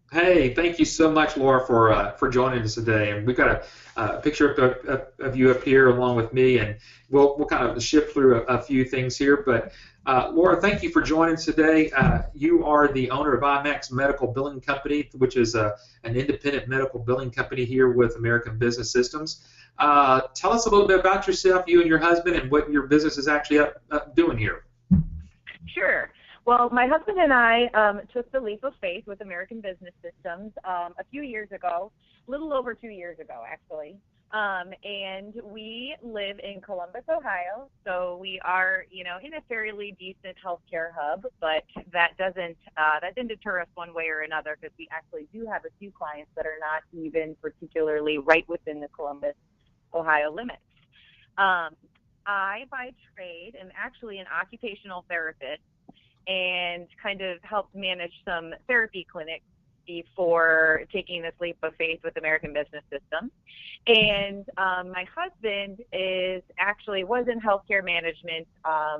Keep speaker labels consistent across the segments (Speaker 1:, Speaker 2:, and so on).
Speaker 1: Hey, thank you so much, Laura, for joining us today. And we've got a picture of you up here along with me, and we'll kind of shift through a few things here. But Laura, thank you for joining us today. You are the owner of IMAX Medical Billing Company, which is an independent medical billing company here with American Business Systems. Tell us a little bit about yourself, you and your husband, and what your business is actually up doing here.
Speaker 2: Sure. Well, my husband and I took the leap of faith with American Business Systems a few years ago, a little over 2 years ago, actually. And we live in Columbus, Ohio, so we are, in a fairly decent healthcare hub. But that didn't deter us one way or another, because we actually do have a few clients that are not even particularly right within the Columbus, Ohio limits. Um, I, by trade, am actually an occupational therapist and kind of helped manage some therapy clinics before taking this leap of faith with American Business System. And my husband was in healthcare management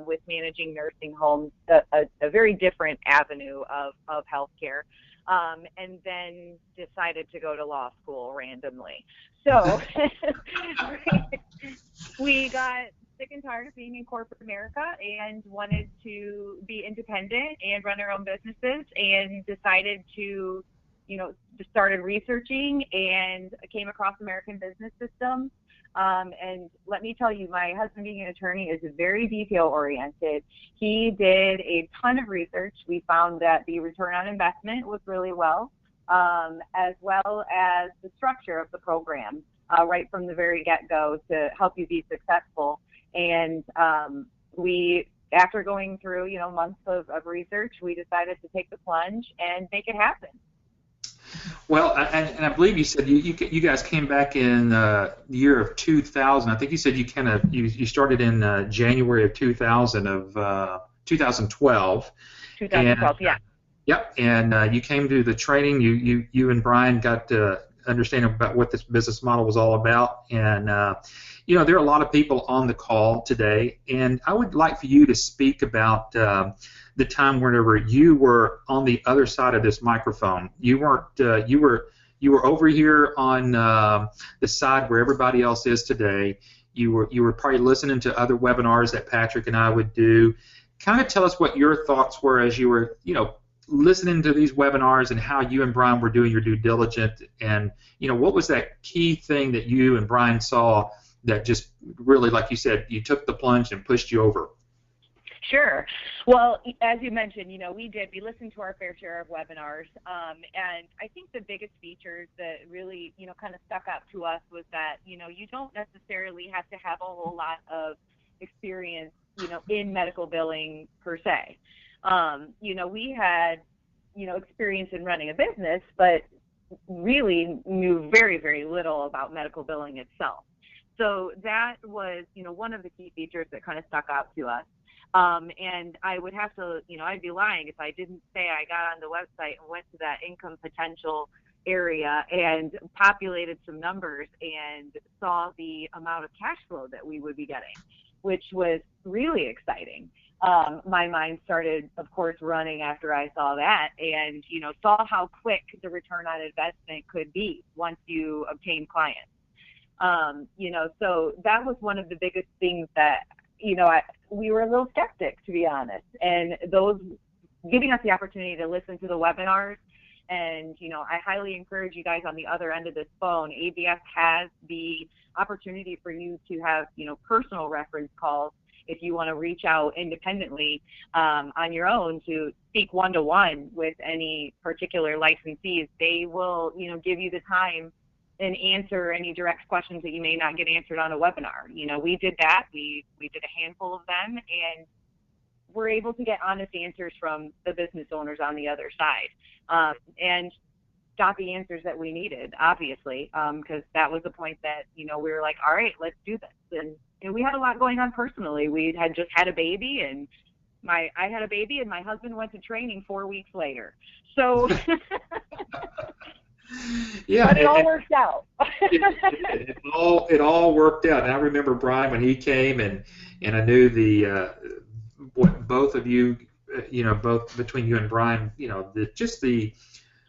Speaker 2: with managing nursing homes, a very different avenue of healthcare, and then decided to go to law school randomly. So we got sick and tired of being in corporate America and wanted to be independent and run our own businesses, and decided to, just started researching and came across American Business Systems. And let me tell you, my husband, being an attorney, is very detail oriented. He did a ton of research. We found that the return on investment was really as well as the structure of the program, right from the very get-go, to help you be successful. And after going through, months of research, we decided to take the plunge and make it happen.
Speaker 1: Well, and I believe you said you guys came back in the year of 2000. I think you said you started in January of 2012.
Speaker 2: 2012,
Speaker 1: And
Speaker 2: yeah.
Speaker 1: yep, and you came to the training. You and Brian got to understand about what this business model was all about. And there are a lot of people on the call today, and I would like for you to speak about the time whenever you were on the other side of this microphone. You weren't. You were over here on the side where everybody else is today. You were probably listening to other webinars that Patrick and I would do. Kind of tell us what your thoughts were as you were, listening to these webinars, and how you and Brian were doing your due diligence, and what was that key thing that you and Brian saw that just really, like you said, you took the plunge and pushed you over.
Speaker 2: Sure. Well, as you mentioned, we listened to our fair share of webinars, and I think the biggest features that really, kind of stuck out to us was that, you don't necessarily have to have a whole lot of experience, in medical billing per se. We had, experience in running a business, but really knew very, very little about medical billing itself. So that was, one of the key features that kind of stuck out to us. And I would have to, I'd be lying if I didn't say I got on the website and went to that income potential area and populated some numbers and saw the amount of cash flow that we would be getting, which was really exciting. My mind started, of course, running after I saw that, and, saw how quick the return on investment could be once you obtain clients. So that was one of the biggest things that, we were a little skeptic, to be honest, and those giving us the opportunity to listen to the webinars. And, I highly encourage you guys on the other end of this phone. ABS has the opportunity for you to have, personal reference calls if you want to reach out independently on your own to speak one-to-one with any particular licensees. They will, give you the time and answer any direct questions that you may not get answered on a webinar. We did that. We did a handful of them, and we're able to get honest answers from the business owners on the other side, and got the answers that we needed, obviously, because that was the point that, we were like, all right, let's do this. And we had a lot going on personally. We had just had a baby, and I had a baby, and my husband went to training 4 weeks later. So
Speaker 1: Yeah,
Speaker 2: but it all worked out.
Speaker 1: it all worked out. And I remember Brian when he came, and I knew what both of you, both between you and Brian, just the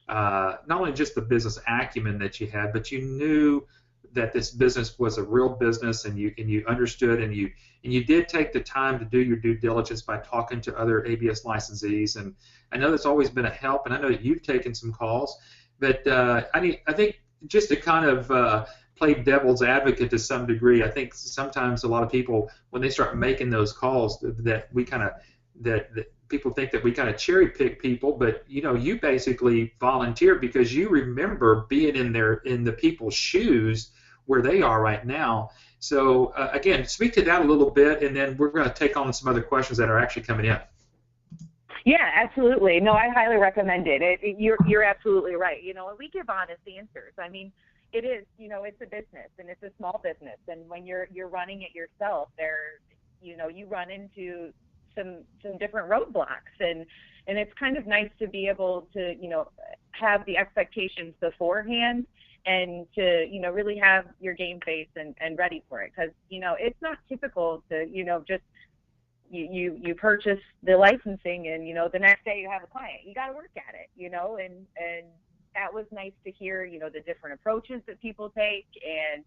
Speaker 1: not only just the business acumen that you had, but you knew that this business was a real business, and you understood, and you did take the time to do your due diligence by talking to other ABS licensees. And I know that's always been a help, and I know that you've taken some calls. But I think just to kind of play devil's advocate to some degree, I think sometimes a lot of people, when they start making those calls, that we kind of that people think that we kind of cherry pick people, but you basically volunteered because you remember being in the people's shoes where they are right now. So again, speak to that a little bit, and then we're going to take on some other questions that are actually coming in.
Speaker 2: Yeah, absolutely. No, I highly recommend it. You're absolutely right. And we give honest answers. I mean, it is, it's a business, and it's a small business, and when you're running it yourself, you run into some different roadblocks, and it's kind of nice to be able to have the expectations beforehand, and to really have your game face and ready for it, because it's not typical to just you purchase the licensing, and the next day you have a client. You got to work at it, and that was nice to hear the different approaches that people take, and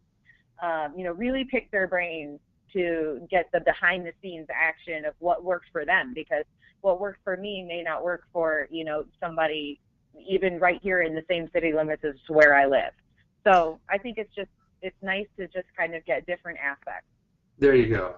Speaker 2: really pick their brains to get the behind the scenes action of what works for them, because what works for me may not work for somebody even right here in the same city limits as where I live. So I think it's nice to just kind of get different aspects.
Speaker 1: There you go.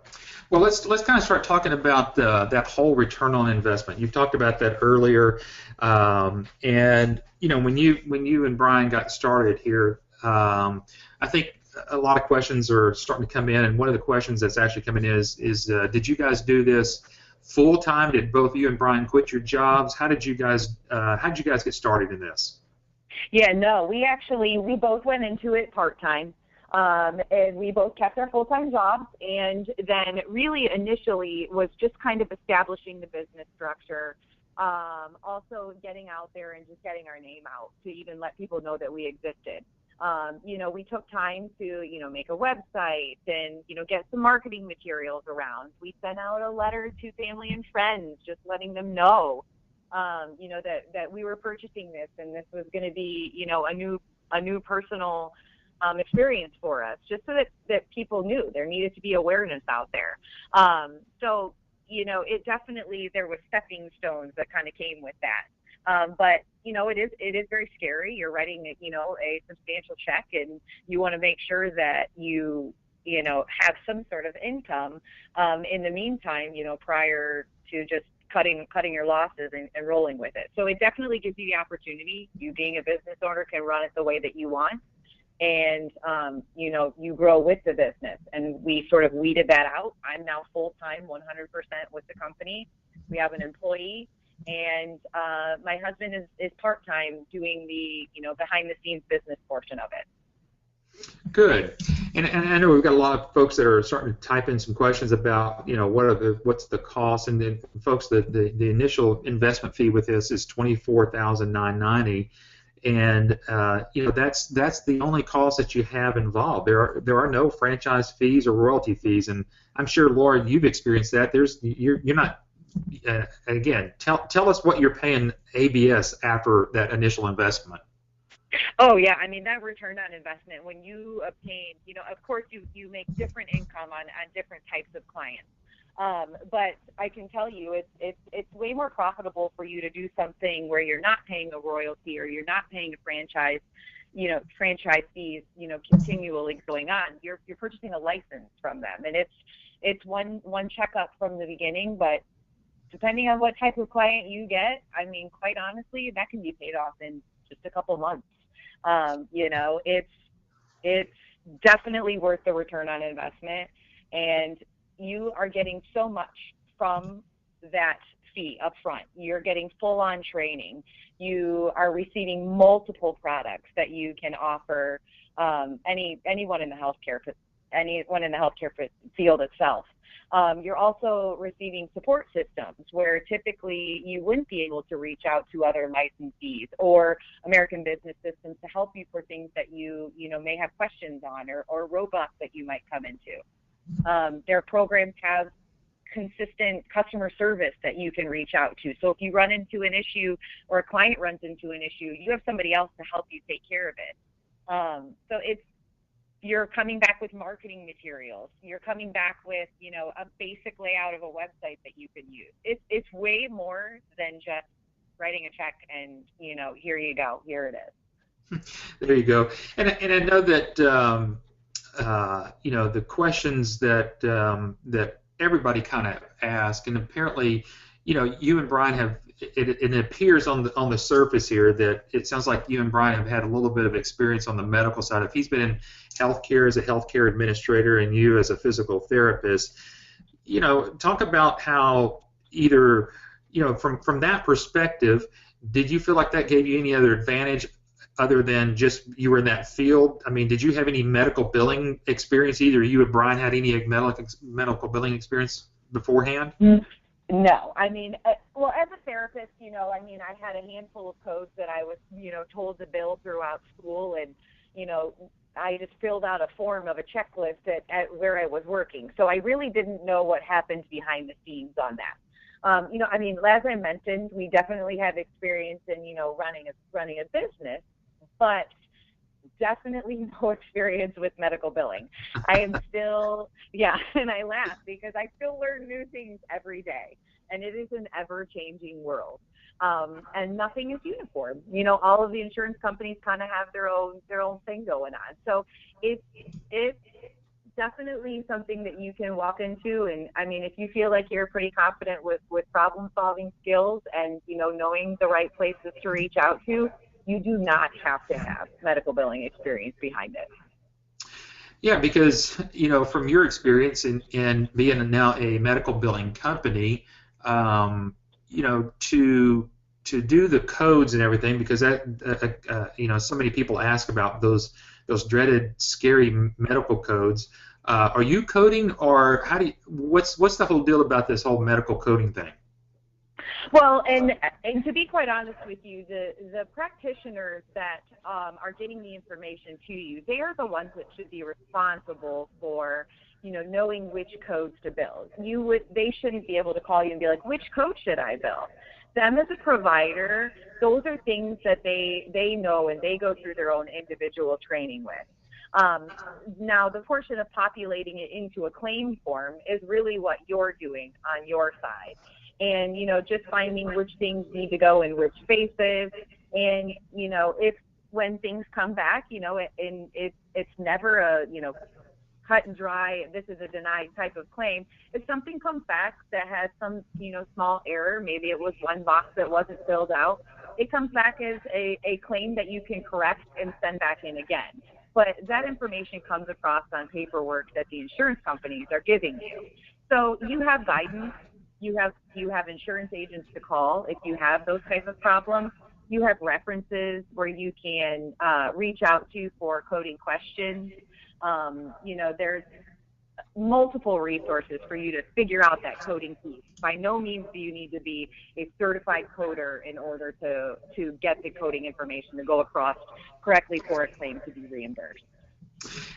Speaker 1: Well, let's kind of start talking about that whole return on investment. You talked about that earlier, and when you and Brian got started here, I think a lot of questions are starting to come in, and one of the questions that's actually coming in is did you guys do this full time? Did both you and Brian quit your jobs? How did you guys get started in this?
Speaker 2: Yeah, no, we both went into it part time. And we both kept our full-time jobs, and then really initially was just kind of establishing the business structure, also getting out there and just getting our name out to even let people know that we existed. We took time to, make a website and, get some marketing materials around. We sent out a letter to family and friends, just letting them know, that we were purchasing this, and this was going to be, a new personal experience for us, just so that people knew there needed to be awareness out there. So, it definitely, there was stepping stones that kind of came with that. But, it is very scary. You're writing, a substantial check, and you want to make sure that you have some sort of income in the meantime, prior to just cutting your losses and rolling with it. So it definitely gives you the opportunity. You being a business owner can run it the way that you want. And, you grow with the business, and we sort of weeded that out. I'm now full-time, 100% with the company. We have an employee, and my husband is part-time doing the, behind-the-scenes business portion of it.
Speaker 1: Good. And I know we've got a lot of folks that are starting to type in some questions about, what's the cost, and then folks, the initial investment fee with this is $24,990. And that's the only cost that you have involved. There are no franchise fees or royalty fees, and I'm sure, Laura, you've experienced that. You're not. Again, tell us what you're paying ABS after that initial investment.
Speaker 2: Oh yeah, I mean, that return on investment, when you obtain, of course you make different income on different types of clients. But I can tell you it's way more profitable for you to do something where you're not paying a royalty, or you're not paying a franchise fees, continually going on. You're purchasing a license from them, and it's one checkup from the beginning, but depending on what type of client you get, I mean, quite honestly, that can be paid off in just a couple months. It's definitely worth the return on investment, and you are getting so much from that fee up front. You're getting full-on training. You are receiving multiple products that you can offer anyone in the healthcare field itself. You're also receiving support systems where typically you wouldn't be able to reach out to other licensees or American Business Systems to help you for things that you may have questions on, or roadblocks that you might come into. Their programs have consistent customer service that you can reach out to. So if you run into an issue or a client runs into an issue, you have somebody else to help you take care of it. So you're coming back with marketing materials. You're coming back with, a basic layout of a website that you can use. It's way more than just writing a check and, here you go, here it is.
Speaker 1: There you go. And I know that, the questions that that everybody kind of asks, and apparently, you and Brian have, it appears on the surface here that it sounds like you and Brian have had a little bit of experience on the medical side. If he's been in healthcare as a healthcare administrator and you as a physical therapist, talk about how either, from that perspective, did you feel like that gave you any other advantage other than just you were in that field? I mean, did you have any medical billing experience? Either you or Brian had any medical billing experience beforehand?
Speaker 2: No. I mean, well, as a therapist, I had a handful of codes that I was, told to bill throughout school, and, I just filled out a form of a checklist at where I was working. So I really didn't know what happened behind the scenes on that. As I mentioned, we definitely have experience in, running a business, but definitely no experience with medical billing. I am still, and I laugh because I still learn new things every day, and it is an ever-changing world. And nothing is uniform. All of the insurance companies kind of have their own thing going on. So it's definitely something that you can walk into, and if you feel like you're pretty confident with problem-solving skills and knowing the right places to reach out to, you do not have to have medical billing experience behind it.
Speaker 1: Yeah, because from your experience in being now a medical billing company, to do the codes and everything, because that so many people ask about those dreaded, scary medical codes. Are you coding, or what's the whole deal about this whole medical coding thing?
Speaker 2: Well, and to be quite honest with you, the practitioners that are getting the information to you, they are the ones that should be responsible for, knowing which codes to bill. They shouldn't be able to call you and be like, which code should I bill? Them as a provider, those are things that they know and they go through their own individual training with. Now, the portion of populating it into a claim form is really what you're doing on your side. And, just finding which things need to go in which spaces. And, if when things come back, and it's never a, cut and dry, this is a denied type of claim. If something comes back that has some, small error, maybe it was one box that wasn't filled out, it comes back as a claim that you can correct and send back in again. But that information comes across on paperwork that the insurance companies are giving you. So you have guidance. You have insurance agents to call if you have those types of problems. You have references where you can reach out to for coding questions. There's multiple resources for you to figure out that coding piece. By no means do you need to be a certified coder in order to get the coding information to go across correctly for a claim to be reimbursed.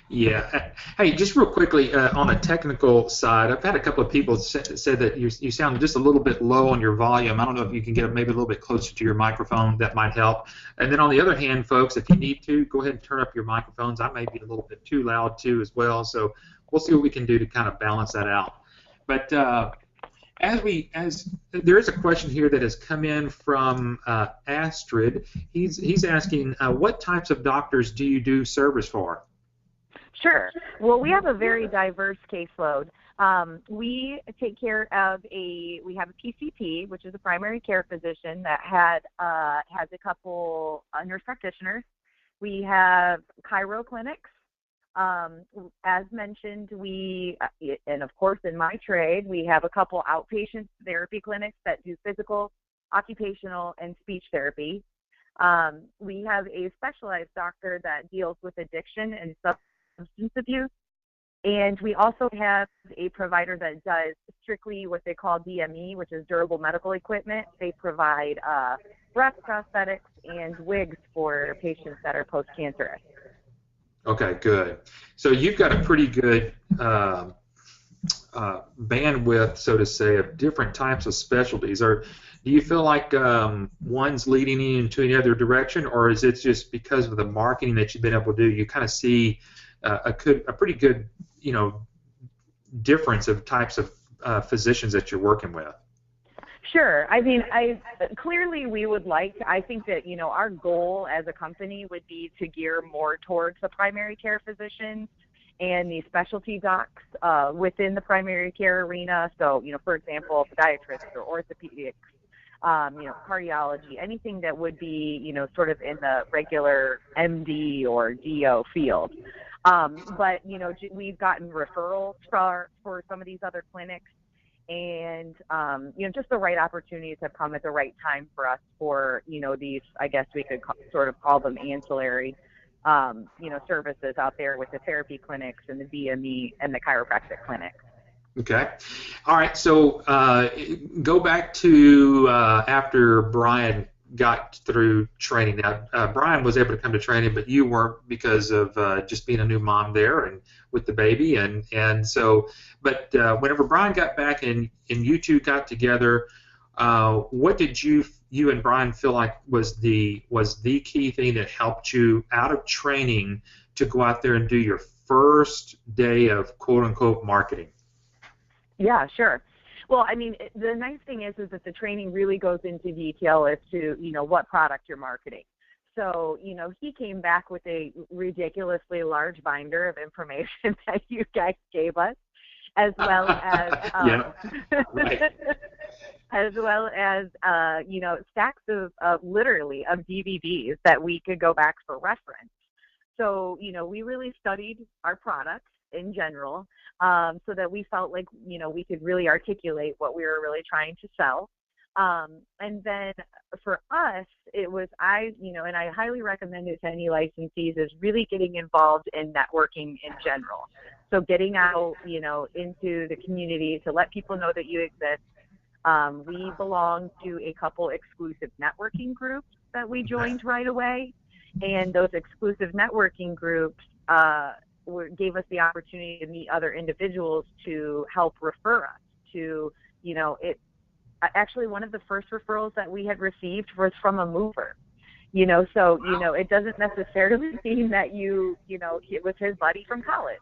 Speaker 1: Yeah. Hey, just real quickly, on a technical side, I've had a couple of people say that you sound just a little bit low on your volume. I don't know if you can get maybe a little bit closer to your microphone. That might help. And then on the other hand, folks, if you need to, go ahead and turn up your microphones. I may be a little bit too loud, too, as well. So we'll see what we can do to kind of balance that out. But as there is a question here that has come in from Astrid. He's asking, what types of doctors do you do service for?
Speaker 2: Sure. Well, we have a very diverse caseload. We take care of we have a PCP, which is a primary care physician that has a couple nurse practitioners. We have chiro clinics. As mentioned, and of course in my trade, we have a couple outpatient therapy clinics that do physical, occupational, and speech therapy. We have a specialized doctor that deals with addiction and substance abuse. And we also have a provider that does strictly what they call DME, which is durable medical equipment. They provide breast prosthetics and wigs for patients that are post-cancerous.
Speaker 1: Okay, good. So you've got a pretty good bandwidth, so to say, of different types of specialties? Or do you feel like one's leading you into any other direction, or is it just because of the marketing that you've been able to do, you kind of see a pretty good, difference of types of physicians that you're working with?
Speaker 2: Sure. I mean, clearly we would like, I think that, our goal as a company would be to gear more towards the primary care physicians and the specialty docs within the primary care arena. So, for example, podiatrists or orthopedics, cardiology, anything that would be, sort of in the regular MD or DO field. But, we've gotten referrals for some of these other clinics. And, just the right opportunities have come at the right time for us for, these, I guess we could sort of call them ancillary, services out there with the therapy clinics and the DME and the chiropractic clinics.
Speaker 1: Okay. All right. So go back to after Brian got through training. Now, Brian was able to come to training, but you weren't because of just being a new mom there and with the baby. And so, but whenever Brian got back and you two got together, what did you and Brian feel like was the key thing that helped you out of training to go out there and do your first day of quote unquote marketing?
Speaker 2: Yeah, sure. Well, I mean, the nice thing is that the training really goes into detail as to, what product you're marketing. So, he came back with a ridiculously large binder of information that you guys gave us, as well as,
Speaker 1: right.
Speaker 2: as well as, stacks of literally of DVDs that we could go back for reference. So, we really studied our products in general, so that we felt like, we could really articulate what we were really trying to sell. And then for us, it was, and I highly recommend it to any licensees, is really getting involved in networking in general. So getting out, into the community to let people know that you exist. We belong to a couple exclusive networking groups that we joined right away. And those exclusive networking groups, gave us the opportunity to meet other individuals to help refer us to, actually one of the first referrals that we had received was from a mover, so, it doesn't necessarily mean that it was his buddy from college.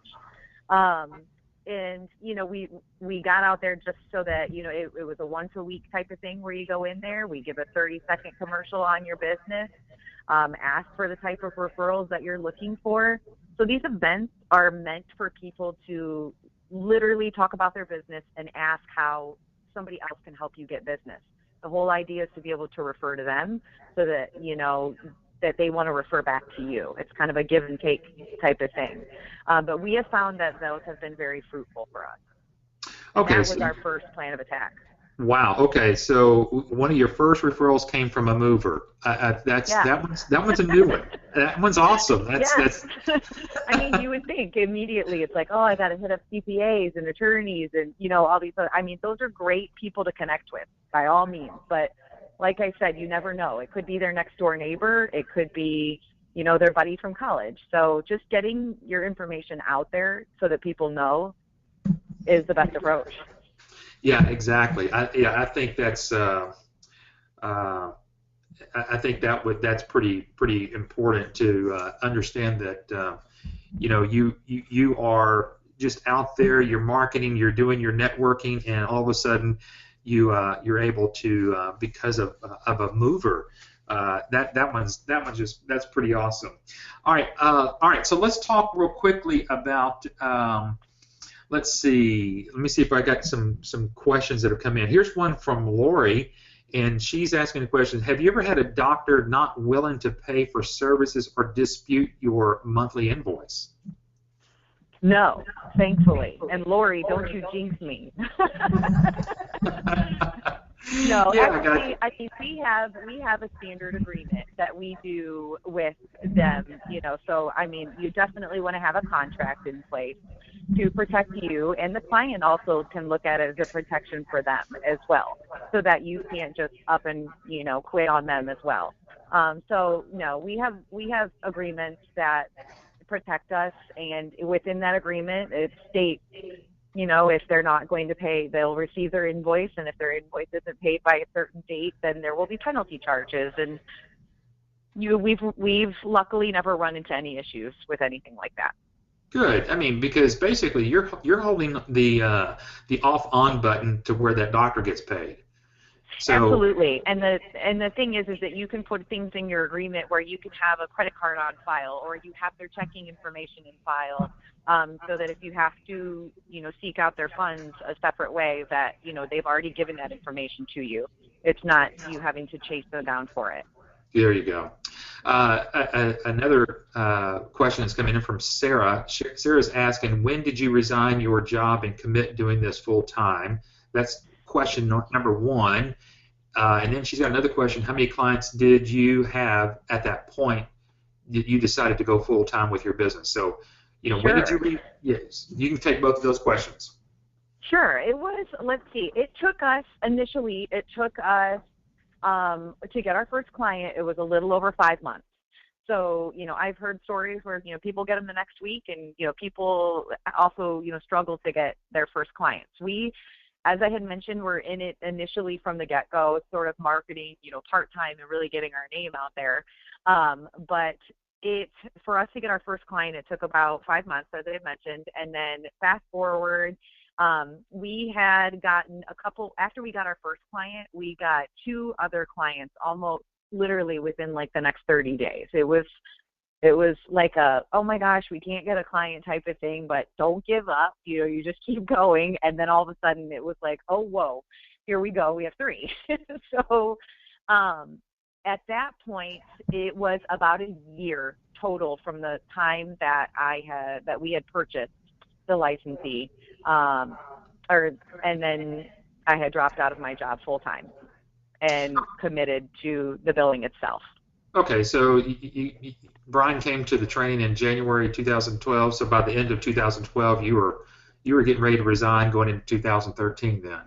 Speaker 2: And, we got out there just so that, it was a once a week type of thing where you go in there, we give a 30-second commercial on your business, ask for the type of referrals that you're looking for. So these events are meant for people to literally talk about their business and ask how somebody else can help you get business. The whole idea is to be able to refer to them so that, that they want to refer back to you. It's kind of a give and take type of thing. But we have found that those have been very fruitful for us.
Speaker 1: Okay.
Speaker 2: That was our first plan of attack.
Speaker 1: Wow. Okay. So one of your first referrals came from a mover. That one's a new one. That one's awesome. That's.
Speaker 2: I mean, you would think immediately it's like, oh, I got to hit up CPAs and attorneys and all these other. I mean, those are great people to connect with by all means. But like I said, you never know. It could be their next door neighbor. It could be their buddy from college. So just getting your information out there so that people know is the best approach.
Speaker 1: Yeah, exactly. I think that's that's pretty important to understand that you are just out there, you're marketing, you're doing your networking, and all of a sudden you're able to because of a mover. That's pretty awesome. All right. So let's talk real quickly about. Let's see. Let me see if I got some questions that have come in. Here's one from Lori, and she's asking a question. Have you ever had a doctor not willing to pay for services or dispute your monthly invoice?
Speaker 2: No, thankfully. And Lori, don't you jinx me. No,
Speaker 1: yeah,
Speaker 2: actually, I mean, we have a standard agreement that we do with them, so, I mean, you definitely want to have a contract in place to protect you, and the client also can look at it as a protection for them as well, so that you can't just up and, quit on them as well. So, no, we have agreements that protect us, and within that agreement, it states If they're not going to pay, they'll receive their invoice, and if their invoice isn't paid by a certain date, then there will be penalty charges. And we've luckily never run into any issues with anything like that.
Speaker 1: Good. I mean, because basically you're holding the off-on button to where that doctor gets paid. So,
Speaker 2: absolutely. And the thing is that you can put things in your agreement where you can have a credit card on file, or you have their checking information in file, so that if you have to, seek out their funds a separate way, that, they've already given that information to you. It's not you having to chase them down for it.
Speaker 1: There you go. Another question is coming in from Sarah. Sarah's asking, when did you resign your job and commit doing this full time? That's question number one. And then she's got another question. How many clients did you have at that point that you decided to go full time with your business? So,
Speaker 2: Sure.
Speaker 1: When did you yes, you can take both of those questions.
Speaker 2: Sure. It was, let's see, it took us to get our first client, it was a little over 5 months. So, I've heard stories where, people get them the next week, and, people also, struggle to get their first clients. We, as I had mentioned, were in it initially from the get-go, sort of marketing, part-time and really getting our name out there. But for us to get our first client, it took about 5 months, as I had mentioned. And then fast forward, we had gotten after we got our first client, we got 2 other clients almost literally within like the next 30 days. It was like oh my gosh, we can't get a client type of thing, but don't give up. You just keep going. And then all of a sudden it was like, oh, whoa, here we go. We have 3. So at that point, it was about a year total from the time that we had purchased the licensee, and then I had dropped out of my job full time and committed to the billing itself.
Speaker 1: Okay, so Brian came to the training in January 2012. So by the end of 2012, you were getting ready to resign, going into 2013 then.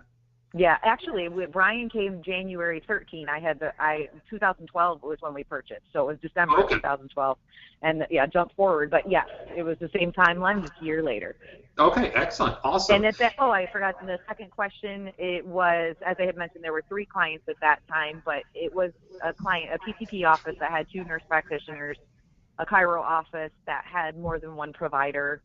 Speaker 2: Yeah, actually, Brian came January 13. 2012 was when we purchased, so it was December 2012, and jump forward. But yes, it was the same timeline, just a year later.
Speaker 1: Okay, excellent, awesome.
Speaker 2: And I forgot the second question. It was, as I had mentioned, there were 3 clients at that time, but it was a PCP office that had 2 nurse practitioners, a chiro office that had more than 1 provider.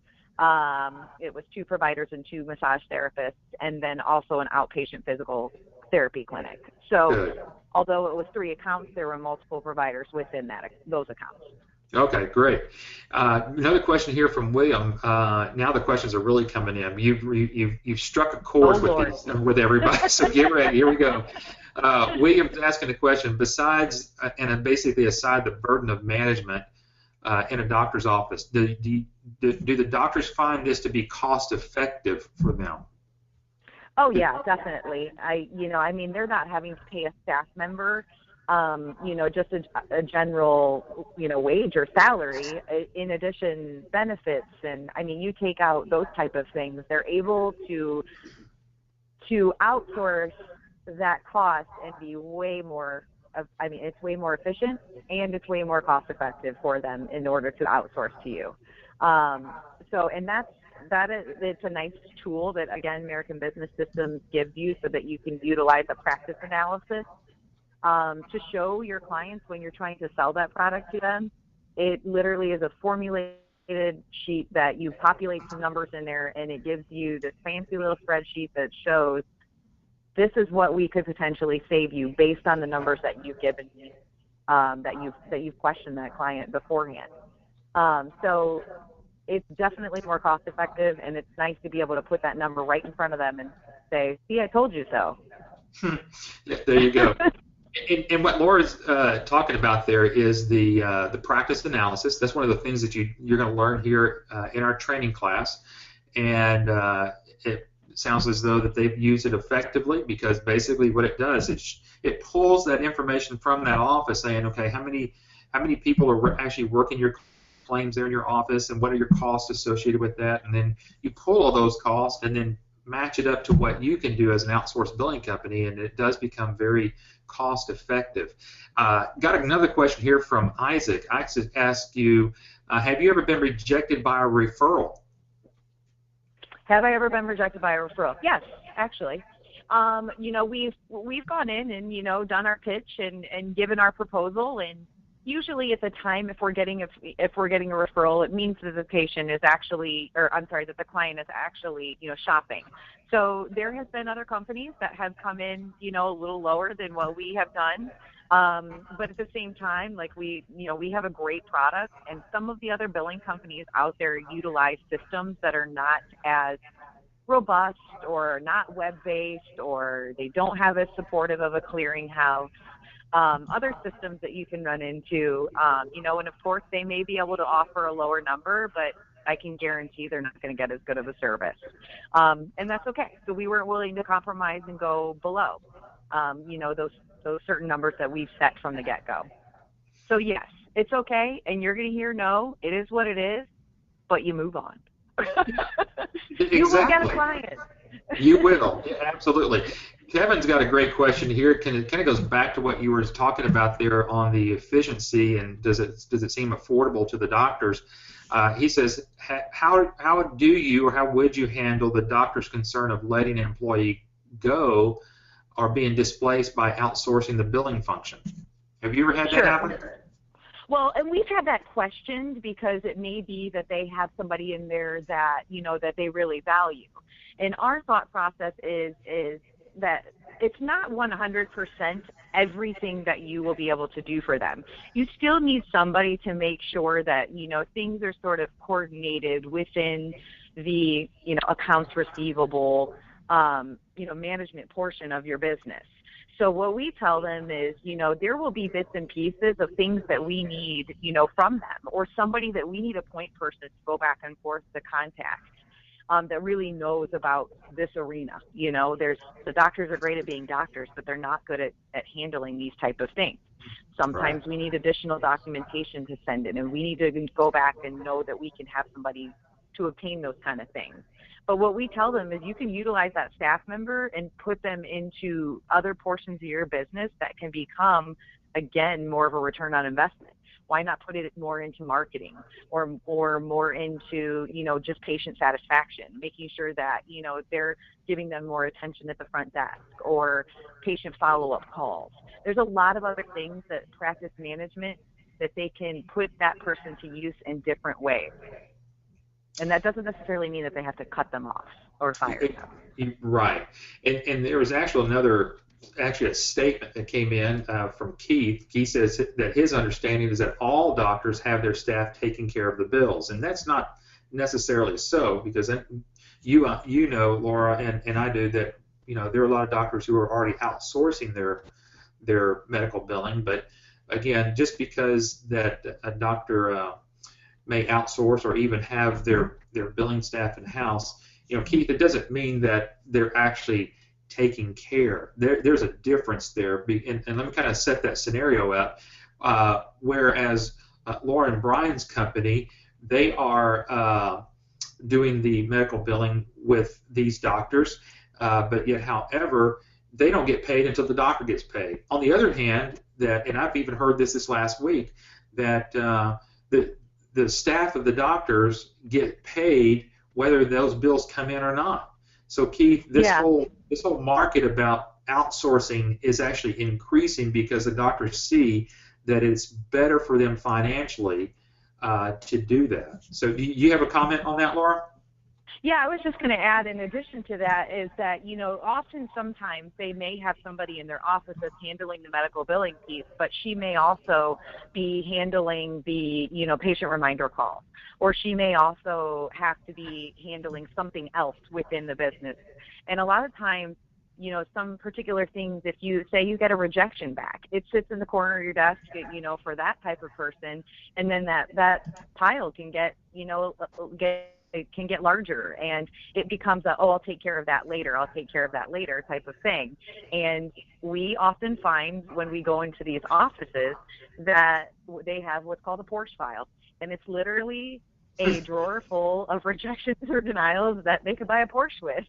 Speaker 2: It was 2 providers and 2 massage therapists, and then also an outpatient physical therapy clinic. So, good. Although it was 3 accounts, there were multiple providers within those accounts.
Speaker 1: Okay, great. Another question here from William. Now the questions are really coming in. You've struck a chord with everybody. So get ready. Here we go. William's asking a question. Besides, and basically aside the burden of management in a doctor's office, do the doctors find this to be cost effective for them?
Speaker 2: Oh yeah, definitely. They're not having to pay a staff member, just a general, wage or salary. In addition, benefits, and you take out those type of things. They're able to outsource that cost and be way more. It's way more efficient, and it's way more cost effective for them in order to outsource to you. It's a nice tool that, again, American Business Systems gives you so that you can utilize a practice analysis to show your clients when you're trying to sell that product to them. It literally is a formulated sheet that you populate some numbers in there, and it gives you this fancy little spreadsheet that shows this is what we could potentially save you based on the numbers that you've given me, that you've questioned that client beforehand. So it's definitely more cost effective, and it's nice to be able to put that number right in front of them and say, see, I told you so.
Speaker 1: There you go. And what Laura's talking about there is the practice analysis. That's one of the things that you're going to learn here in our training class. And it sounds as though that they've used it effectively, because basically what it does is it pulls that information from that office, saying, okay, how many people are actually working your claims there in your office, and what are your costs associated with that? And then you pull all those costs and then match it up to what you can do as an outsourced billing company, and it does become very cost effective. Got another question here from Isaac. Isaac asked you, have you ever been rejected by a referral?
Speaker 2: Have I ever been rejected by a referral? Yes, actually. We've gone in and done our pitch and given our proposal, and usually at the time, if we're getting a referral, it means that the patient is actually, or I'm sorry, that the client is actually shopping. So there has been other companies that have come in a little lower than what we have done. But at the same time, like we have a great product, and some of the other billing companies out there utilize systems that are not as robust or not web-based, or they don't have as supportive of a clearinghouse. Other systems that you can run into, and of course they may be able to offer a lower number, but I can guarantee they're not going to get as good of a service. And that's okay. So we weren't willing to compromise and go below, those certain numbers that we've set from the get-go. So yes, it's okay, and you're going to hear no, it is what it is, but you move on.
Speaker 1: Exactly.
Speaker 2: You will get a client.
Speaker 1: You will, yeah, absolutely. Kevin's got a great question here. It kind of goes back to what you were talking about there on the efficiency, and does it seem affordable to the doctors? He says, how do you, or how would you handle the doctor's concern of letting an employee go or being displaced by outsourcing the billing function? Have you ever had that happen?
Speaker 2: Well, and we've had that questioned because it may be that they have somebody in there that, that they really value. And our thought process is that it's not 100% everything that you will be able to do for them. You still need somebody to make sure that, things are sort of coordinated within the, accounts receivable, management portion of your business. So what we tell them is, there will be bits and pieces of things that we need, from them, or somebody that we need a point person to go back and forth to contact. That really knows about this arena. The doctors are great at being doctors, but they're not good at handling these type of things. Sometimes we need additional documentation to send in, and we need to go back and know that we can have somebody to obtain those kind of things. But what we tell them is you can utilize that staff member and put them into other portions of your business that can become, again, more of a return on investment. Why not put it more into marketing or more into, just patient satisfaction, making sure that, they're giving them more attention at the front desk or patient follow-up calls. There's a lot of other things that practice management that they can put that person to use in different ways. And that doesn't necessarily mean that they have to cut them off or fire them.
Speaker 1: Right. And there was actually a statement that came in from Keith. Keith says that his understanding is that all doctors have their staff taking care of the bills, and that's not necessarily so, because you know, Laura, and I do, that there are a lot of doctors who are already outsourcing their medical billing. But again, just because that a doctor may outsource or even have their billing staff in-house, Keith, it doesn't mean that they're actually taking care. There's a difference there, and let me kind of set that scenario up. Whereas Laura and Brian's company, they are doing the medical billing with these doctors, but yet, however, they don't get paid until the doctor gets paid. On the other hand, and I've even heard this last week, that the staff of the doctors get paid whether those bills come in or not. So Keith, this whole market about outsourcing is actually increasing because the doctors see that it's better for them financially to do that. So do you have a comment on that, Laura?
Speaker 2: Yeah, I was just going to add, in addition to that, is that, often sometimes they may have somebody in their office that's handling the medical billing piece, but she may also be handling the, patient reminder calls, or she may also have to be handling something else within the business. And a lot of times, some particular things, if you say you get a rejection back, it sits in the corner of your desk, for that type of person, and then that pile can get larger, and it becomes I'll take care of that later, type of thing. And we often find when we go into these offices that they have what's called a Porsche file, and it's literally a drawer full of rejections or denials that they could buy a Porsche with,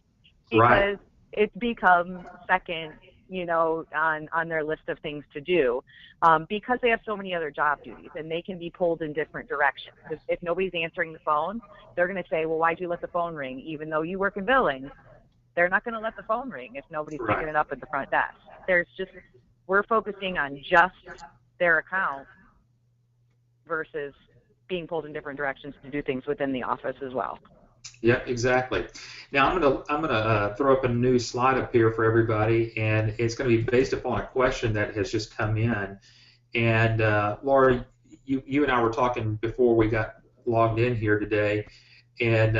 Speaker 2: because it's become second on their list of things to do, because they have so many other job duties, and they can be pulled in different directions. If nobody's answering the phone, they're going to say, well, why'd you let the phone ring? Even though you work in billing, they're not going to let the phone ring if nobody's picking it up at the front desk. We're focusing on just their account versus being pulled in different directions to do things within the office as well.
Speaker 1: Yeah, exactly. Now I'm gonna throw up a new slide up here for everybody, and it's going to be based upon a question that has just come in. And Laura, you and I were talking before we got logged in here today. And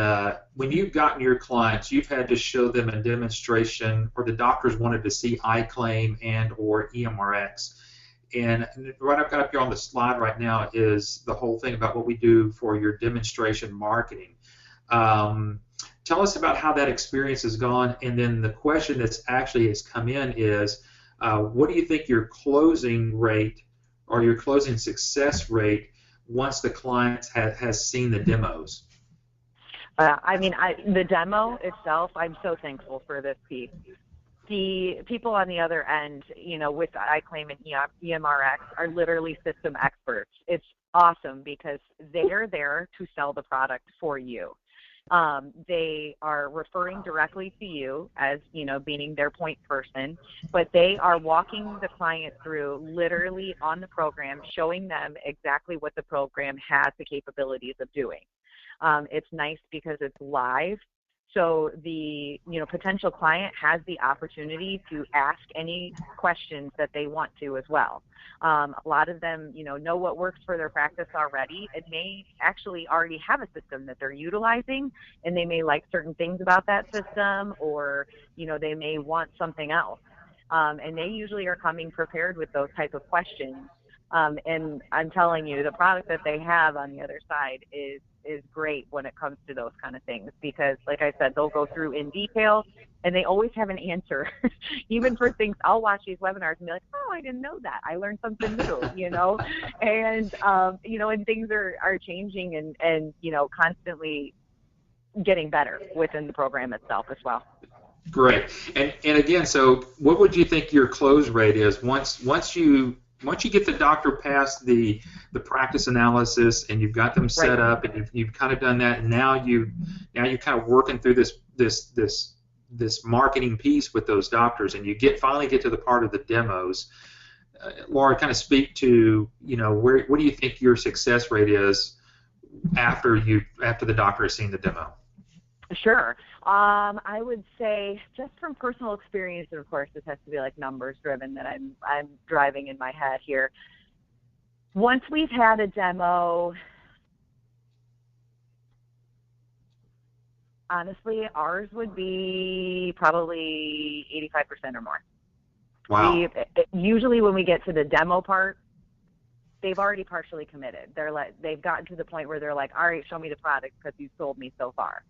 Speaker 1: when you've gotten your clients, you've had to show them a demonstration, or the doctors wanted to see iClaim and or EMRX. And what I've got up here on the slide right now is the whole thing about what we do for your demonstration marketing. Tell us about how that experience has gone, and then the question that's actually has come in is, what do you think your closing rate or your closing success rate once the client has seen the demos?
Speaker 2: The demo itself, I'm so thankful for this piece. The people on the other end, with iClaim and EMRX are literally system experts. It's awesome because they're there to sell the product for you. They are referring directly to you as, being their point person, but they are walking the client through literally on the program, showing them exactly what the program has the capabilities of doing. It's nice because it's live, so the potential client has the opportunity to ask any questions that they want to as well. A lot of them, know what works for their practice already. It may actually already have a system that they're utilizing, and they may like certain things about that system, or they may want something else. And they usually are coming prepared with those type of questions. And I'm telling you, the product that they have on the other side is great when it comes to those kind of things, because like I said, they'll go through in detail and they always have an answer. Even for things, I'll watch these webinars and be like, oh, I didn't know that. I learned something new, and, and things are changing and constantly getting better within the program itself as well.
Speaker 1: Great. And again, so what would you think your close rate is once you get the doctor past the practice analysis and you've got them set up and you've kind of done that, and now you're kind of working through this marketing piece with those doctors, and you finally get to the part of the demos. Laura, kind of speak to what do you think your success rate is after the doctor has seen the demo?
Speaker 2: Sure. I would say, just from personal experience, and of course this has to be like numbers driven that I'm driving in my head here. Once we've had a demo, honestly, ours would be probably 85% or more.
Speaker 1: Wow.
Speaker 2: Usually when we get to the demo part, they've already partially committed. They've gotten to the point where they're like, all right, show me the product because you sold me so far.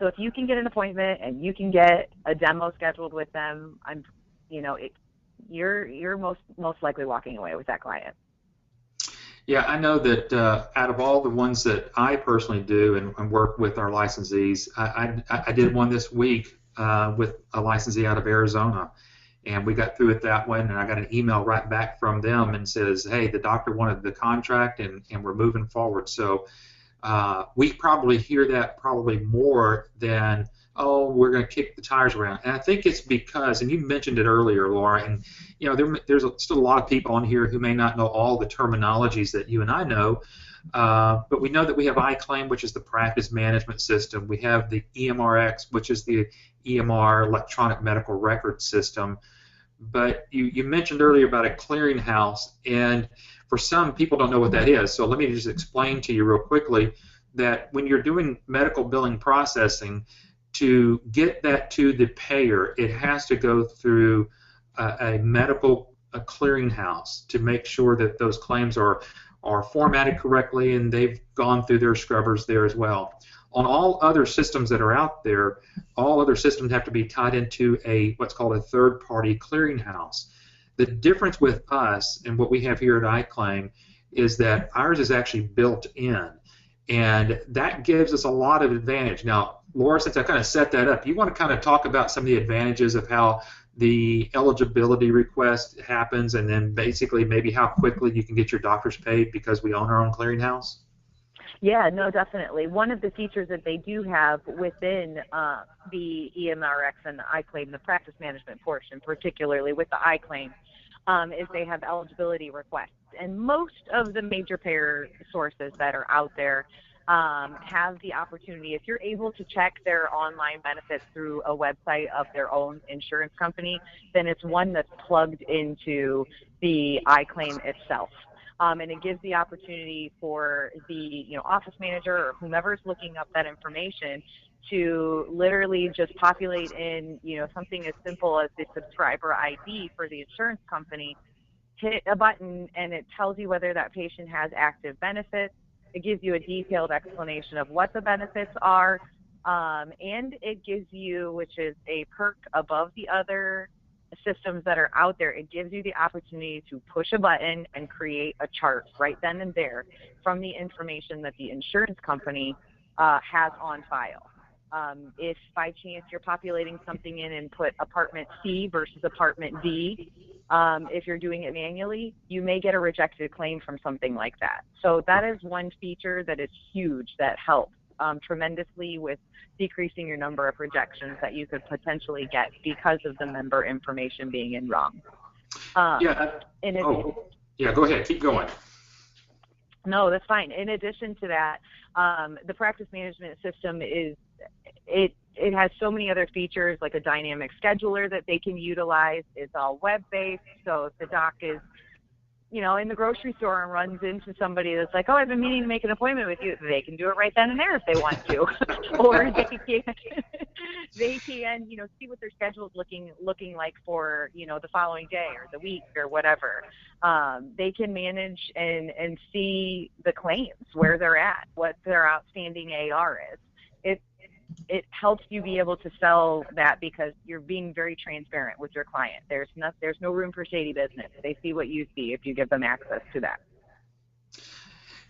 Speaker 2: So if you can get an appointment and you can get a demo scheduled with them, you're most likely walking away with that client.
Speaker 1: Yeah, I know that out of all the ones that I personally do and work with our licensees, I did one this week with a licensee out of Arizona, and we got through it that one, and I got an email right back from them and says, hey, the doctor wanted the contract and we're moving forward. So we probably hear that probably more than, oh, we're going to kick the tires around. And I think it's because, and you mentioned it earlier, Laura, and there's still a lot of people on here who may not know all the terminologies that you and I know, but we know that we have iClaim, which is the practice management system. We have the EMRX, which is the EMR, electronic medical record system. But you mentioned earlier about a clearinghouse, and for some people don't know what that is. So let me just explain to you real quickly that when you're doing medical billing processing, to get that to the payer, it has to go through a medical clearinghouse to make sure that those claims are formatted correctly and they've gone through their scrubbers there as well. On all other systems that are out there, all other systems have to be tied into what's called a third-party clearinghouse. The difference with us and what we have here at iClaim is that ours is actually built in, and that gives us a lot of advantage. Now, Laura, since I kind of set that up, you want to kind of talk about some of the advantages of how the eligibility request happens, and then basically maybe how quickly you can get your doctors paid because we own our own clearinghouse?
Speaker 2: Yeah, no, definitely. One of the features that they do have within the EMRX and the iClaim, the practice management portion, particularly with the iClaim, is they have eligibility requests. And most of the major payer sources that are out there have the opportunity, if you're able to check their online benefits through a website of their own insurance company, then it's one that's plugged into the iClaim itself. And it gives the opportunity for the office manager or whomever is looking up that information to literally just populate in something as simple as the subscriber ID for the insurance company, hit a button, and it tells you whether that patient has active benefits. It gives you a detailed explanation of what the benefits are, and it gives you, which is a perk above the other systems that are out there, it gives you the opportunity to push a button and create a chart right then and there from the information that the insurance company has on file. If by chance you're populating something in and put apartment C versus apartment D, if you're doing it manually, you may get a rejected claim from something like that. So that is one feature that is huge that helps tremendously with decreasing your number of rejections that you could potentially get because of the member information being in wrong.
Speaker 1: Yeah, go ahead. Keep going.
Speaker 2: No, that's fine. In addition to that, the practice management system it has so many other features, like a dynamic scheduler that they can utilize. It's all web-based, so if the doc is in the grocery store and runs into somebody that's like, oh, I've been meaning to make an appointment with you, they can do it right then and there if they want to. Or they can see what their schedule's looking like for, the following day or the week or whatever. They can manage and see the claims, where they're at, what their outstanding AR is. It helps you be able to sell that because you're being very transparent with your client. There's no room for shady business. They see what you see if you give them access to that.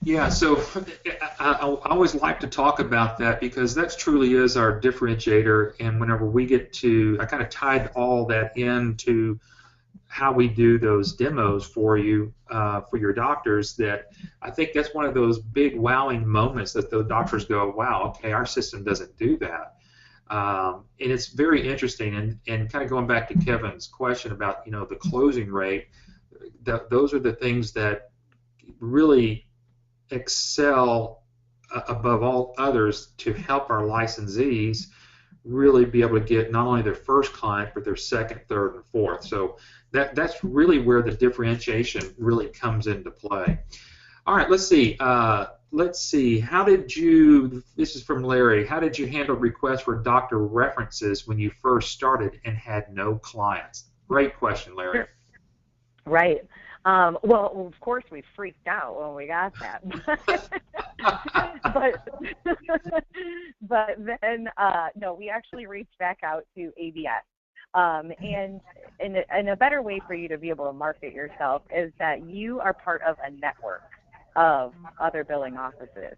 Speaker 1: Yeah, so I always like to talk about that because that truly is our differentiator. And whenever we get to, I kind of tied all that into how we do those demos for you, for your doctors, that I think that's one of those big wowing moments that the doctors go, wow, okay, our system doesn't do that. And it's very interesting. And kind of going back to Kevin's question about, the closing rate, those are the things that really excel above all others to help our licensees really be able to get not only their first client, but their second, third, and fourth. So that's really where the differentiation really comes into play. All right, let's see. How did you, this is from Larry, how did you handle requests for doctor references when you first started and had no clients? Great question, Larry.
Speaker 2: Right. Well, of course, we freaked out when we got that. but then, no, we actually reached back out to ABS. And a better way for you to be able to market yourself is that you are part of a network of other billing offices.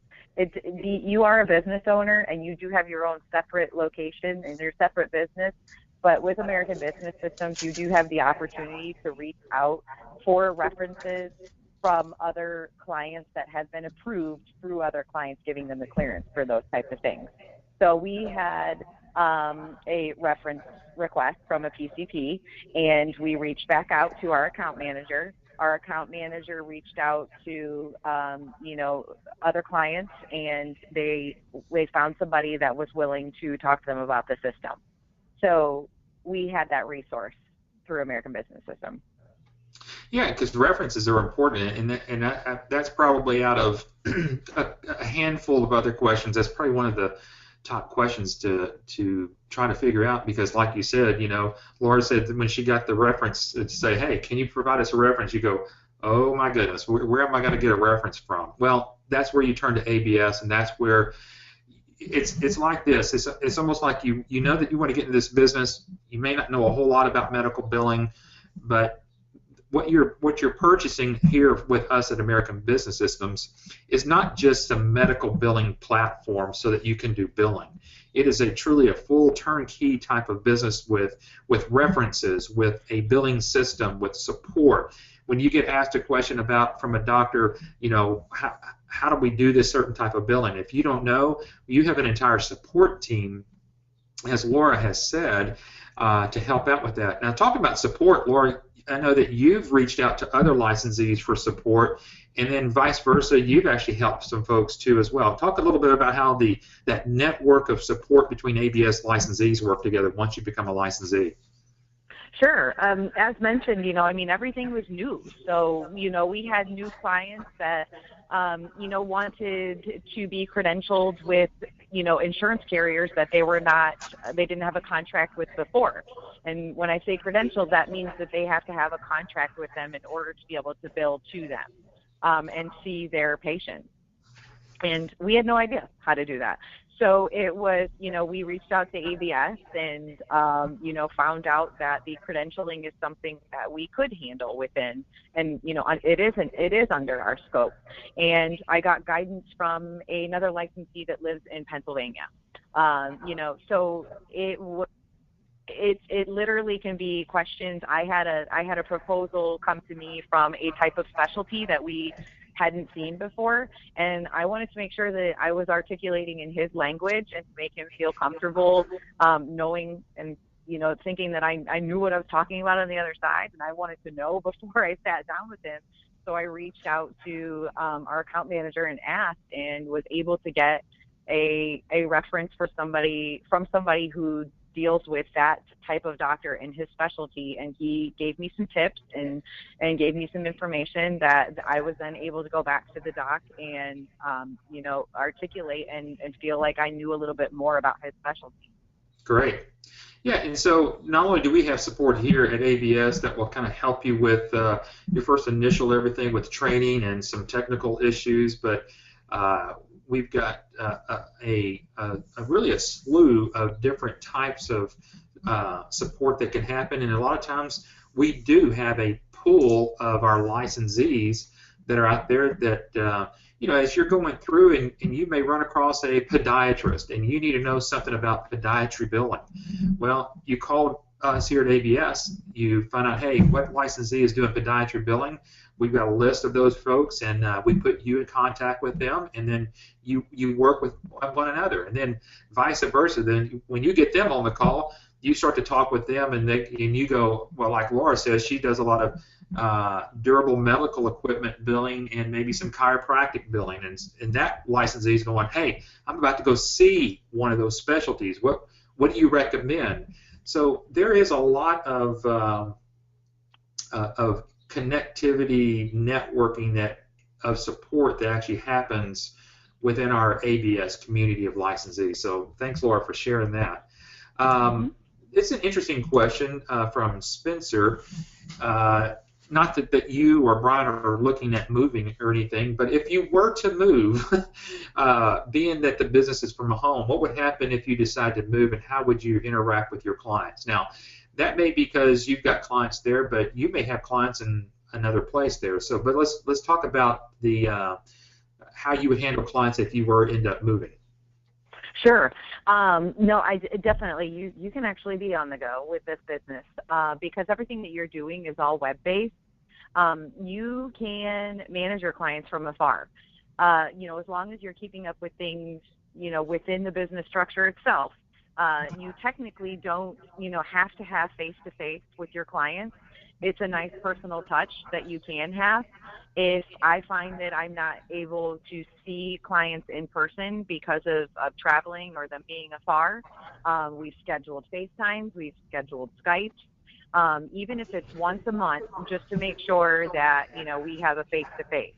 Speaker 2: You are a business owner, and you do have your own separate location and your separate business. But with American Business Systems, you do have the opportunity to reach out for references from other clients that have been approved through other clients, giving them the clearance for those types of things. So we had a reference request from a PCP, and we reached back out to our account manager. Our account manager reached out to, other clients, and they found somebody that was willing to talk to them about the system. So we had that resource through American Business System.
Speaker 1: Yeah, because references are important, and that's probably out of a handful of other questions. That's probably one of the top questions to try to figure out, because like you said, Laura said that when she got the reference to say, hey, can you provide us a reference? You go, oh my goodness, where am I going to get a reference from? Well, that's where you turn to ABS, and that's where it's like this. It's almost like you know that you want to get into this business. You may not know a whole lot about medical billing, but what you're purchasing here with us at American Business Systems is not just a medical billing platform so that you can do billing. It is truly a full turnkey type of business with references, with a billing system, with support. When you get asked a question about from a doctor, how do we do this certain type of billing? If you don't know, you have an entire support team, as Laura has said, to help out with that. Now, talking about support, Laura, I know that you've reached out to other licensees for support, and then vice versa, you've actually helped some folks too as well. Talk a little bit about how that network of support between ABS licensees work together once you become a licensee.
Speaker 2: Sure. As mentioned, everything was new. So, we had new clients that, wanted to be credentialed with, insurance carriers that they didn't have a contract with before. And when I say credentialed, that means that they have to have a contract with them in order to be able to bill to them and see their patients. And we had no idea how to do that. So it was, we reached out to ABS and, found out that the credentialing is something that we could handle within, and, it is under our scope. And I got guidance from another licensee that lives in Pennsylvania. So it literally can be questions. I had a proposal come to me from a type of specialty that we hadn't seen before, and I wanted to make sure that I was articulating in his language and to make him feel comfortable, knowing and thinking that I knew what I was talking about on the other side, and I wanted to know before I sat down with him. So I reached out to our account manager and asked, and was able to get a reference from somebody who deals with that type of doctor in his specialty, and he gave me some tips and gave me some information that I was then able to go back to the doc and articulate and feel like I knew a little bit more about his specialty.
Speaker 1: Great. Yeah, and so not only do we have support here at ABS that will kind of help you with your first initial everything with training and some technical issues, but we've got really a slew of different types of support that can happen, and a lot of times we do have a pool of our licensees that are out there that as you're going through and you may run across a podiatrist and you need to know something about podiatry billing. Well, you called us here at ABS, you find out, hey, what licensee is doing podiatry billing? We've got a list of those folks, and we put you in contact with them, and then you work with one another, and then vice versa. Then when you get them on the call, you start to talk with them, and you go, well, like Laura says, she does a lot of durable medical equipment billing and maybe some chiropractic billing, and that licensee is going, hey, I'm about to go see one of those specialties. What do you recommend? So there is a lot of connectivity, networking of support that actually happens within our ABS community of licensees. So thanks, Laura, for sharing that. It's an interesting question from Spencer. Not that you or Brian are looking at moving or anything, but if you were to move, being that the business is from home, what would happen if you decide to move, and how would you interact with your clients? Now, that may be because you've got clients there, but you may have clients in another place there. So, but let's talk about the how you would handle clients if you were to end up moving.
Speaker 2: Sure. No, I definitely. You can actually be on the go with this business because everything that you're doing is all web-based. You can manage your clients from afar. As long as you're keeping up with things, within the business structure itself. You technically don't, have to have face-to-face with your clients. It's a nice personal touch that you can have. If I find that I'm not able to see clients in person because of traveling or them being afar, we've scheduled FaceTimes, we've scheduled Skype, even if it's once a month, just to make sure that, we have a face-to-face.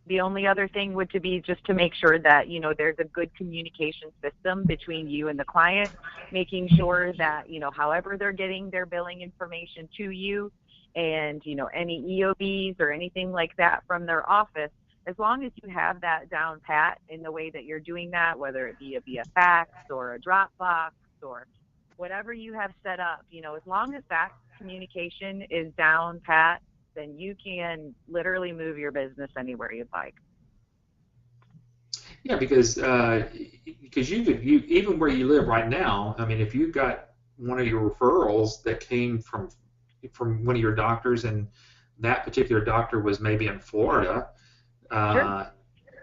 Speaker 2: The only other thing would to be just to make sure that, there's a good communication system between you and the client, making sure that, however they're getting their billing information to you and, any EOBs or anything like that from their office, as long as you have that down pat in the way that you're doing that, whether it be a fax or a Dropbox or whatever you have set up, as long as that communication is down pat then you can literally move your business anywhere you'd like.
Speaker 1: Yeah, because you even where you live right now. I mean, if you got one of your referrals that came from one of your doctors, and that particular doctor was maybe in Florida,
Speaker 2: Sure.
Speaker 1: uh,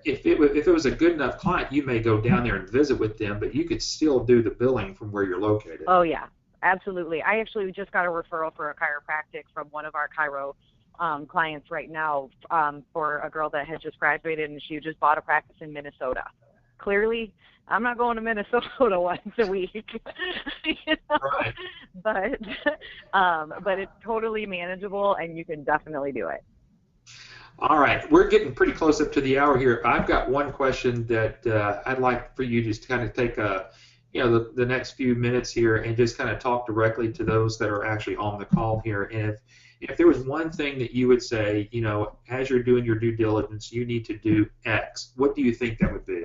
Speaker 1: if it was a good enough client, you may go down there and visit with them, but you could still do the billing from where you're located.
Speaker 2: Oh, yeah, absolutely. I actually just got a referral for a chiropractic from one of our chiro clients right now for a girl that had just graduated, and she just bought a practice in Minnesota. Clearly, I'm not going to Minnesota once a week, you know?
Speaker 1: Right.
Speaker 2: But it's totally manageable, and you can definitely do it.
Speaker 1: All right, we're getting pretty close up to the hour here. I've got one question that I'd like for you just to kind of take the next few minutes here and just kind of talk directly to those that are actually on the call here. And if there was one thing that you would say, as you're doing your due diligence, you need to do X, what do you think that would be?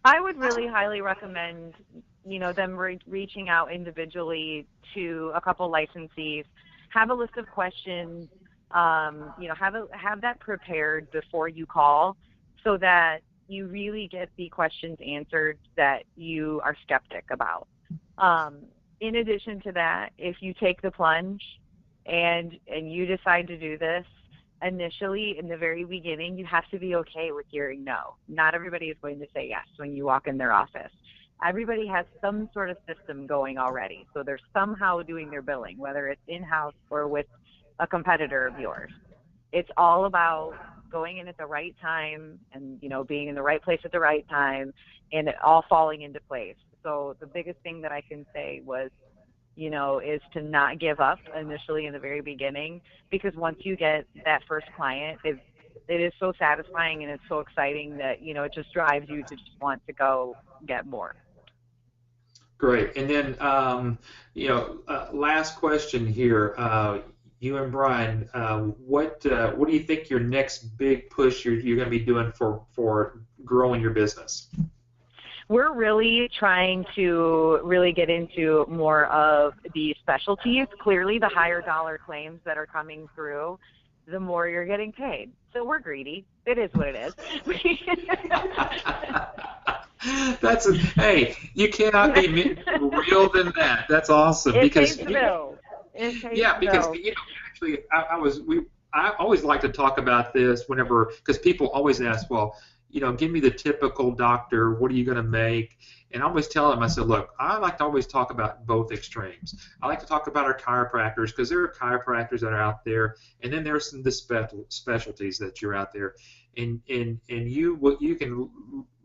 Speaker 2: I would really highly recommend, them reaching out individually to a couple licensees, have a list of questions, have that prepared before you call so that you really get the questions answered that you are skeptic about. In addition to that, if you take the plunge and you decide to do this, initially, in the very beginning, you have to be okay with hearing no. Not everybody is going to say yes when you walk in their office. Everybody has some sort of system going already, so they're somehow doing their billing, whether it's in-house or with a competitor of yours. It's all about going in at the right time and, being in the right place at the right time and it all falling into place. So the biggest thing that I can say was, is to not give up initially in the very beginning, because once you get that first client, it is so satisfying and it's so exciting that, it just drives you to just want to go get more.
Speaker 1: Great. And then, last question here. You and Brian, what do you think your next big push you're going to be doing for growing your business?
Speaker 2: We're really trying to really get into more of the specialties. Clearly, the higher dollar claims that are coming through, the more you're getting paid. So we're greedy. It is what it is.
Speaker 1: Hey, you cannot be real than that. That's awesome.
Speaker 2: It
Speaker 1: Because
Speaker 2: pays the bills.
Speaker 1: because actually I always like to talk about this because people always ask, well, give me the typical doctor. What are you going to make? And I always tell them, I said, look, I like to always talk about both extremes. I like to talk about our chiropractors because there are chiropractors that are out there, and then there's the specialties that you're out there, and you can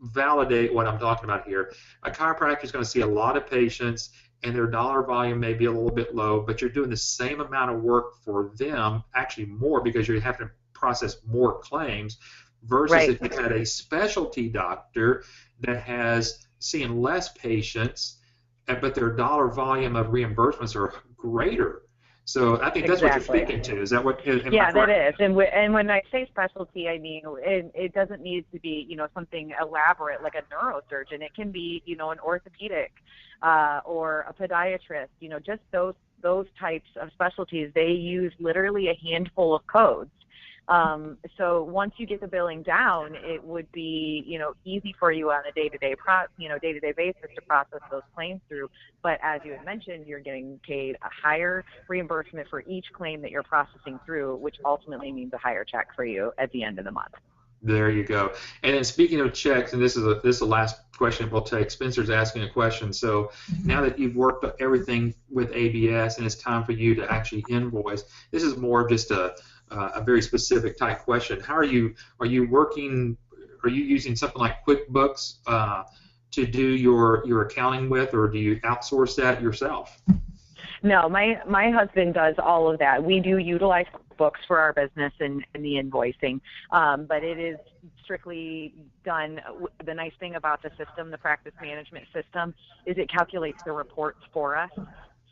Speaker 1: validate what I'm talking about here. A chiropractor is going to see a lot of patients, and their dollar volume may be a little bit low, but you're doing the same amount of work for them, actually more, because you have to process more claims. Versus
Speaker 2: right.
Speaker 1: If you had a specialty doctor that has seeing less patients, but their dollar volume of reimbursements are greater. So I think that's what you're speaking to. Is that what?
Speaker 2: Yeah, that is. And when I say specialty, I mean it doesn't need to be something elaborate like a neurosurgeon. It can be an orthopedic or a podiatrist. Just those types of specialties. They use literally a handful of codes. So once you get the billing down, it would be, easy for you on a day-to-day basis to process those claims through. But as you had mentioned, you're getting paid a higher reimbursement for each claim that you're processing through, which ultimately means a higher check for you at the end of the month.
Speaker 1: There you go. And then speaking of checks, and this is the last question we'll take. Spencer's asking a question. So now that you've worked everything with ABS and it's time for you to actually invoice, this is more just a very specific type question. How are you working? Are you using something like QuickBooks to do your accounting with, or do you outsource that yourself?
Speaker 2: No, my husband does all of that. We do utilize books for our business and the invoicing, but it is strictly done. The nice thing about the system, the practice management system, is it calculates the reports for us.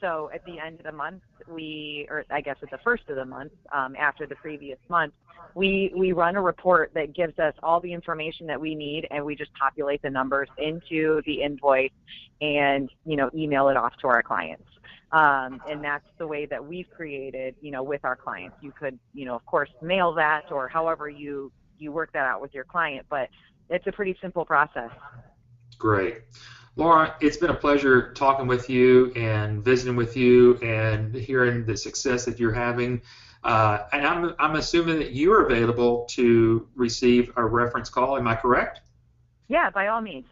Speaker 2: So at the end of the month, or I guess at the first of the month, after the previous month, we run a report that gives us all the information that we need, and we just populate the numbers into the invoice and email it off to our clients. And that's the way that we've created, with our clients. You could, of course, mail that or however you work that out with your client, but it's a pretty simple process.
Speaker 1: Great. Laura, it's been a pleasure talking with you and visiting with you and hearing the success that you're having. And I'm assuming that you're available to receive a reference call. Am I correct?
Speaker 2: Yeah, by all means.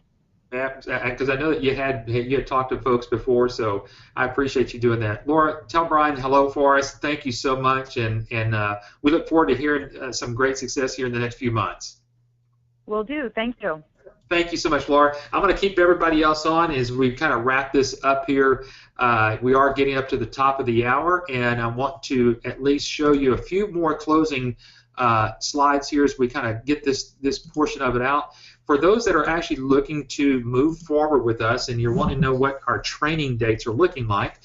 Speaker 1: Yeah, because I know that you had talked to folks before, so I appreciate you doing that. Laura, tell Brian hello for us. Thank you so much, and we look forward to hearing some great success here in the next few months.
Speaker 2: Will do. Thank you.
Speaker 1: Thank you so much, Laura. I'm going to keep everybody else on as we kind of wrap this up here. We are getting up to the top of the hour, and I want to at least show you a few more closing slides here as we kind of get this portion of it out. For those that are actually looking to move forward with us and you're wanting to know what our training dates are looking like,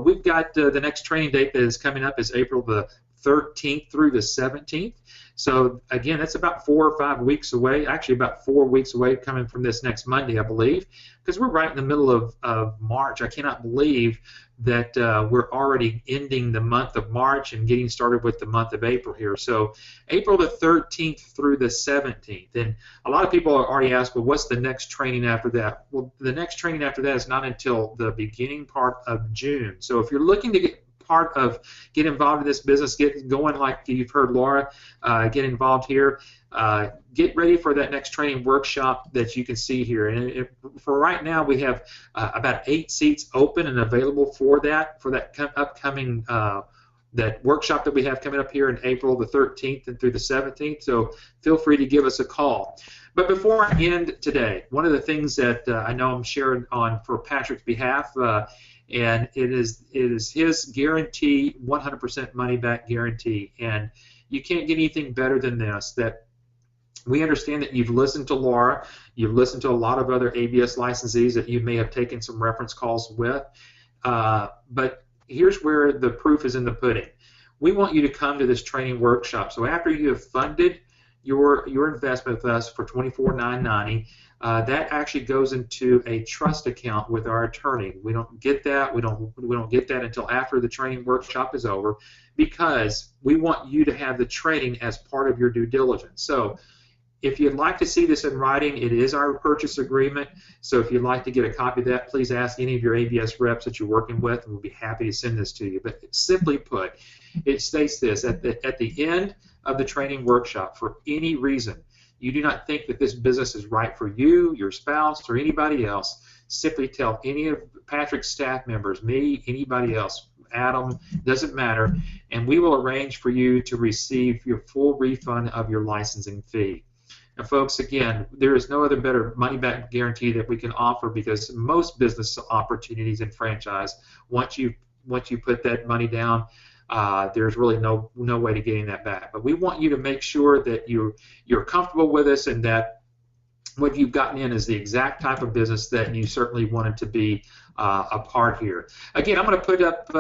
Speaker 1: we've got the next training date that is coming up is April the 13th through the 17th. So again, that's about 4 or 5 weeks away, actually about 4 weeks away coming from this next Monday, I believe, because we're right in the middle of March. I cannot believe that we're already ending the month of March and getting started with the month of April here. So April the 13th through the 17th. And a lot of people are already asked, well, what's the next training after that? Well, the next training after that is not until the beginning part of June. So if you're looking to get involved in this business, get going like you've heard Laura, get involved here, get ready for that next training workshop that you can see here. And for right now, we have about 8 seats open and available for that upcoming that workshop that we have coming up here in April the 13th and through the 17th. So feel free to give us a call. But before I end today, one of the things that I know I'm sharing on for Patrick's behalf, and it is his guarantee, 100% money back guarantee, and you can't get anything better than this. That we understand that you've listened to Laura, you've listened to a lot of other ABS licensees that you may have taken some reference calls with, but here's where the proof is in the pudding. We want you to come to this training workshop. So after you have funded your investment with us for $24,990, that actually goes into a trust account with our attorney. We don't get that. We don't get that until after the training workshop is over, because we want you to have the training as part of your due diligence. So if you'd like to see this in writing, it is our purchase agreement. So if you'd like to get a copy of that, please ask any of your ABS reps that you're working with, and we'll be happy to send this to you. But simply put, it states this: at the end of the training workshop, for any reason you do not think that this business is right for you, your spouse, or anybody else, simply tell any of Patrick's staff members, me, anybody else, Adam, doesn't matter, and we will arrange for you to receive your full refund of your licensing fee. Now, folks, again, there is no other better money-back guarantee that we can offer, because most business opportunities in franchise, once you put that money down, there's really no way to getting that back. But we want you to make sure that you're comfortable with us, and that what you've gotten in is the exact type of business that you certainly wanted to be a part here. Again, I'm going to put up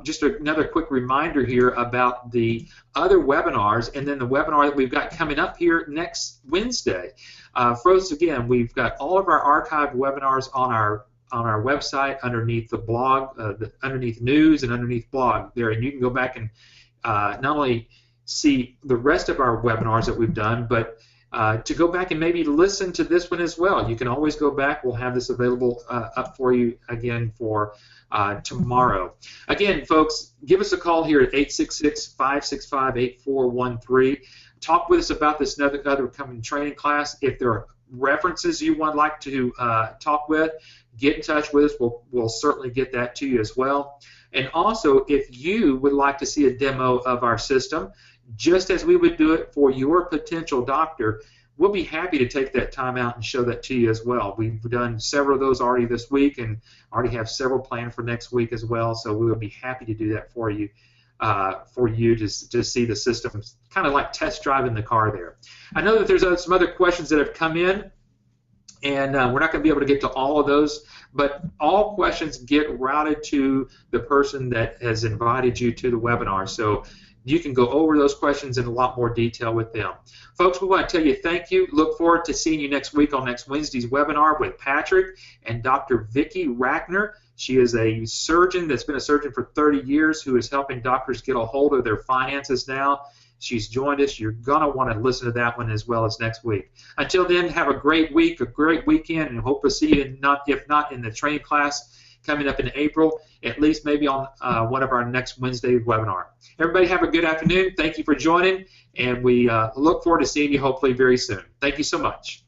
Speaker 1: just another quick reminder here about the other webinars, and then the webinar that we've got coming up here next Wednesday. First, again, we've got all of our archived webinars on our website underneath the blog, underneath news and underneath blog there, and you can go back and not only see the rest of our webinars that we've done, but to go back and maybe listen to this one as well. You can always go back. We'll have this available up for you again for tomorrow. Again, folks, give us a call here at 866-565-8413. Talk with us about this other coming training class. If there are references you would like to talk with, get in touch with us. We'll certainly get that to you as well. And also, if you would like to see a demo of our system, just as we would do it for your potential doctor, we'll be happy to take that time out and show that to you as well. We've done several of those already this week, and already have several planned for next week as well, so we will be happy to do that for you to see the system, kind of like test driving the car there. I know that there's some other questions that have come in, and we're not going to be able to get to all of those, but all questions get routed to the person that has invited you to the webinar. So you can go over those questions in a lot more detail with them. Folks, we want to tell you thank you. Look forward to seeing you next week on next Wednesday's webinar with Patrick and Dr. Vicki Rackner. She is a surgeon that's been a surgeon for 30 years who is helping doctors get a hold of their finances now. She's joined us. You're going to want to listen to that one as well as next week. Until then, have a great week, a great weekend, and hope to see you, if not in the training class coming up in April, at least maybe on one of our next Wednesday webinar. Everybody have a good afternoon. Thank you for joining, and we look forward to seeing you hopefully very soon. Thank you so much.